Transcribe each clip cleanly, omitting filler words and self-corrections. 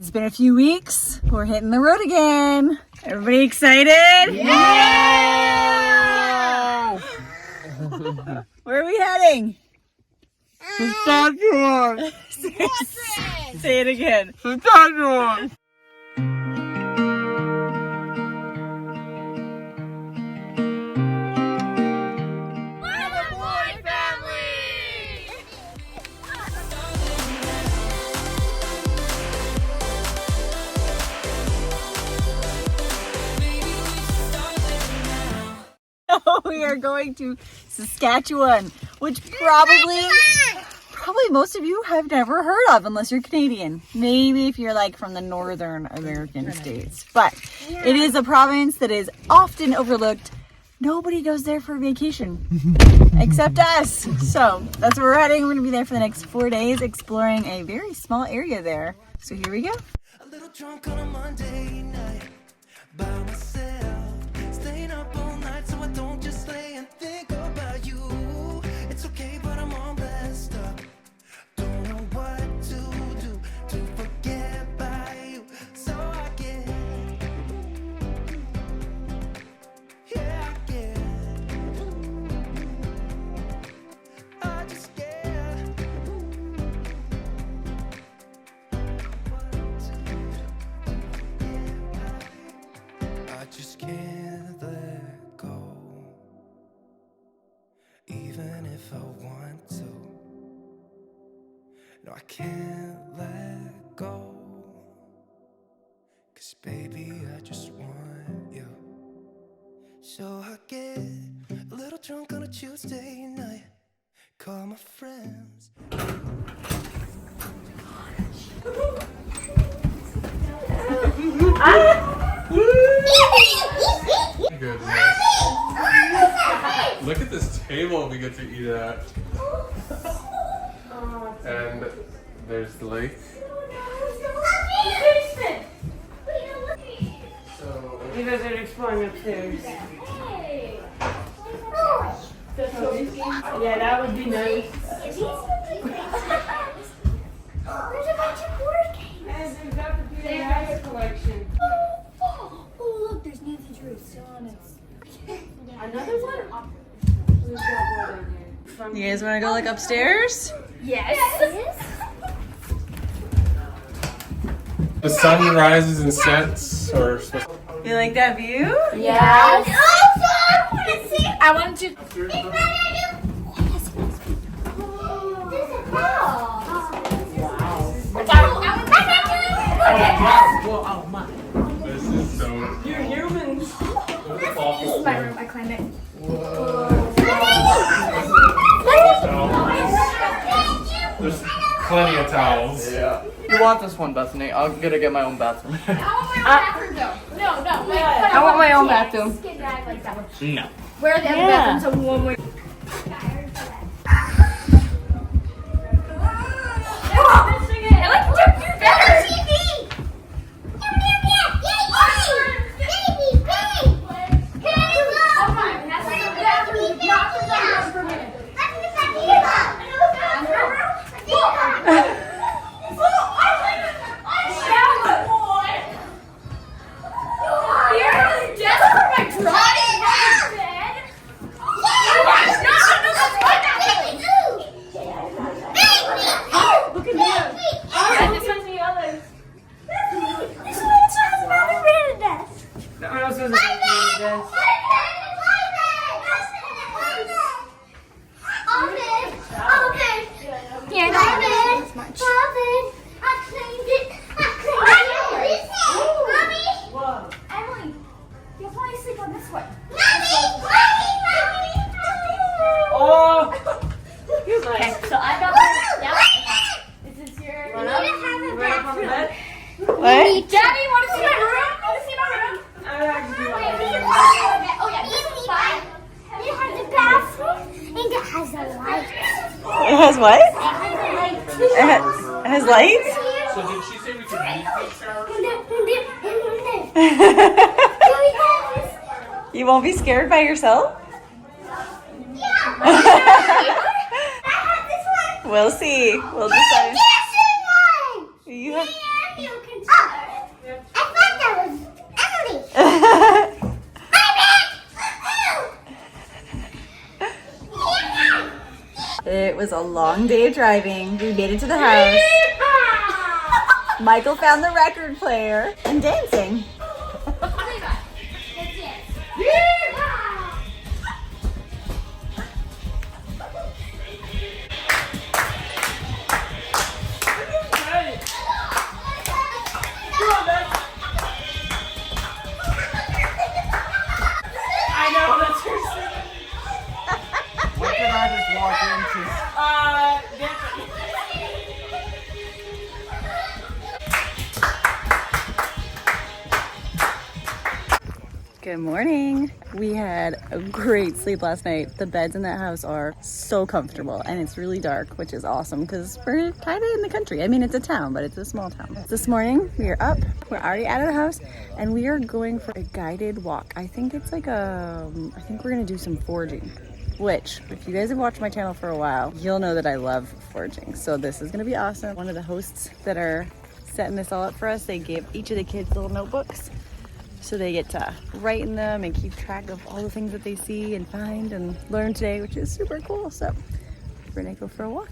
It's been a few weeks. We're hitting the road again. Everybody excited? Yeah! Where are we heading? Saskatchewan! Say it again. Saskatchewan! We are going to Saskatchewan, which probably most of you have never heard of unless you're Canadian. Maybe if you're like from the northern American states. But it is a province that is often overlooked. Nobody goes there for vacation except us. So that's where we're heading. We're going to be there for the next 4 days exploring a very small area there. So here we go. A little drunk on a Monday night by myself, staying up all night so I don't just lay and think about you. It's okay, but I'm all messed up. Don't know what to do to forget about you. So I get, yeah, I get, I just get. I just can't let go, even if I want to. No, I can't let go, 'cause baby, I just want you. So I get a little drunk on a Tuesday night, call my friends. Goodness. Look at this table we get to eat at. And there's the lake. So You guys are exploring upstairs. Yeah, that would be nice. There's a bunch of board games. And there's that computer master collection. Oh, look, there's Nancy Drew still on it. Another one? Who's that board in there? You guys want to go like upstairs? Yes. the sun rises and sets, or You like that view? Yes. Also, I want to see. I want to. There's a ball. this is so. You're humans. This is my room. I climbed it. There's plenty of towels. Yeah. You want this one, Bethany? I'm gonna get my own bathroom. I want my own bathroom, though. No. I want my own bathroom. No. Where are the other bathrooms? So one more. I like to jump through better. TV. It has what? It has lights? So did she say we could use these showers? You won't be scared by yourself? We'll see. We'll decide. You have... thought that was Emily. It was a long day of driving. We made it to the house. Michael found the record player and dancing. What did I just walk into? Good morning. We had a great sleep last night. The beds in that house are so comfortable and it's really dark, which is awesome because we're kind of in the country. I mean, it's a town, but it's a small town. This morning we are up, we're already out of the house and we are going for a guided walk. I think it's like I think we're gonna do some foraging, which if you guys have watched my channel for a while, you'll know that I love foraging. So this is gonna be awesome. One of the hosts that are setting this all up for us, they gave each of the kids little notebooks. So they get to write in them and keep track of all the things that they see and find and learn today, which is super cool. So we're gonna go for a walk.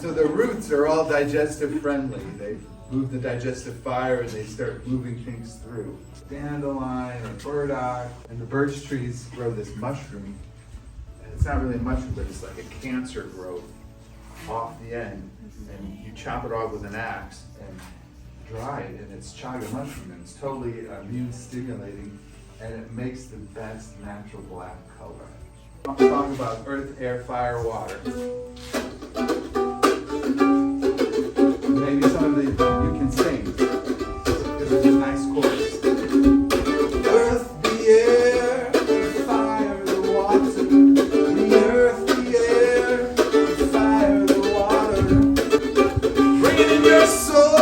So the roots are all digestive friendly. They move the digestive fire and they start moving things through. Dandelion and burdock and the birch trees grow this mushroom. And it's not really a mushroom, but it's like a cancer growth off the end. And you chop it off with an axe and dry it, and it's chaga mushroom, and it's totally immune stimulating, and it makes the best natural black color. I'm talking about earth, air, fire, water. Maybe some of the you can sing. It's a nice chorus. Earth, the air, the fire, the water. The earth, the air, the fire, the water. Bring it in your soul.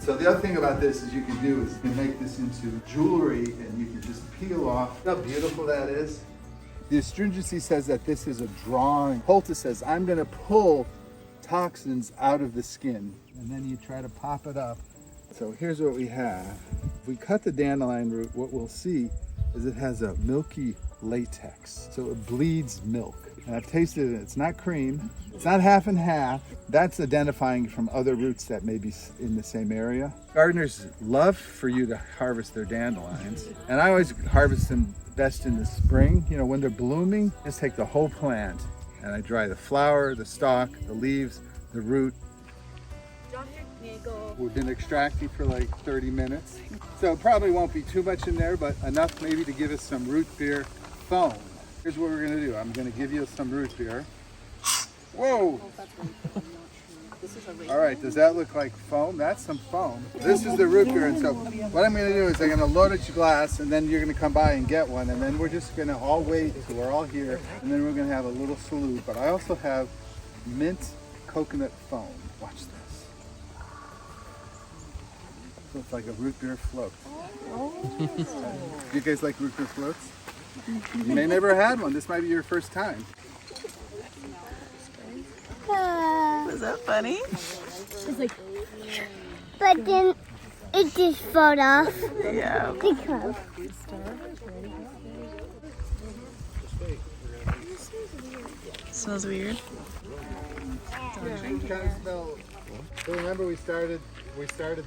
The other thing about this is you can do is you can make this into jewelry and you can just peel off. How beautiful that is. The astringency says that this is a drawing. Poultice says, I'm going to pull toxins out of the skin. And then you try to pop it up. So here's what we have. If we cut the dandelion root, what we'll see is it has a milky latex. So it bleeds milk. And I've tasted it. It's not cream. It's not half and half. That's identifying from other roots that may be in the same area. Gardeners love for you to harvest their dandelions. And I always harvest them best in the spring. You know, when they're blooming, just take the whole plant. And I dry the flower, the stalk, the leaves, the root. We've been extracting for like 30 minutes. So it probably won't be too much in there, but enough maybe to give us some root beer foam. Here's what we're gonna do. I'm gonna give you some root beer. Whoa! All right, does that look like foam? That's some foam. This is the root beer, and so what I'm gonna do is I'm gonna load it to glass, and then you're gonna come by and get one, and then we're just gonna all wait until we're all here, and then we're gonna have a little salute. But I also have mint coconut foam. Watch this. So it's like a root beer float. You guys like root beer floats? You may never had one. This might be your first time. Was that funny? But then it just fell off. Yeah. Because. Smells weird. Kind of smell. So remember we started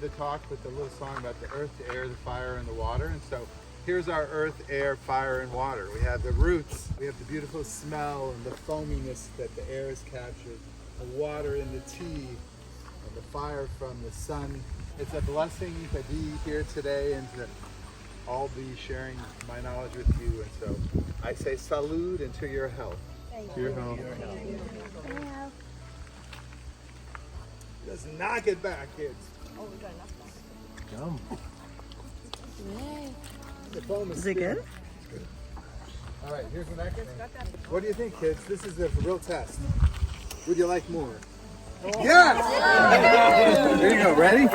the talk with a little song about the earth, the air, the fire, and the water. And so here's our earth, air, fire, and water. We have the roots. We have the beautiful smell and the foaminess that the air has captured. The water in the tea and the fire from the sun. It's a blessing to be here today and to all be sharing my knowledge with you. And so I say salud and to your health. To your health. Let's knock it back, kids. Yum. The foam Is it good? All right, here's the necklace. What do you think, kids? This is a real test. Would you like more? Yes! There you go. Ready?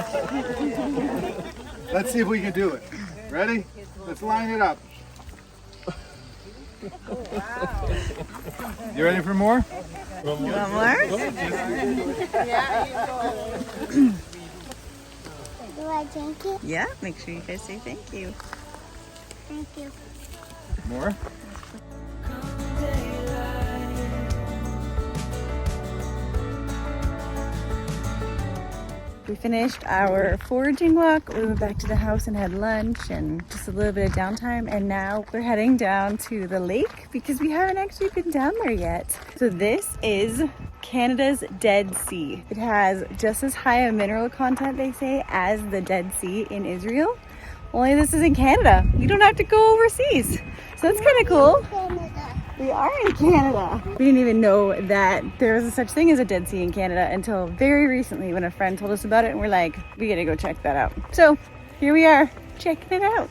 Let's see if we can do it. Ready? Let's line it up. You ready for more? You want more? Do I drink it? Yeah, make sure you guys say thank you. Thank you. More? We finished our foraging walk. We went back to the house and had lunch and just a little bit of downtime. And now we're heading down to the lake because we haven't actually been down there yet. So this is Canada's Dead Sea. It has just as high a mineral content, they say, as the Dead Sea in Israel. Only this is in Canada. You don't have to go overseas. So that's kind of cool. We are in Canada. We didn't even know that there was a such thing as a Dead Sea in Canada until very recently when a friend told us about it and we're like, we gotta go check that out. So here we are, checking it out.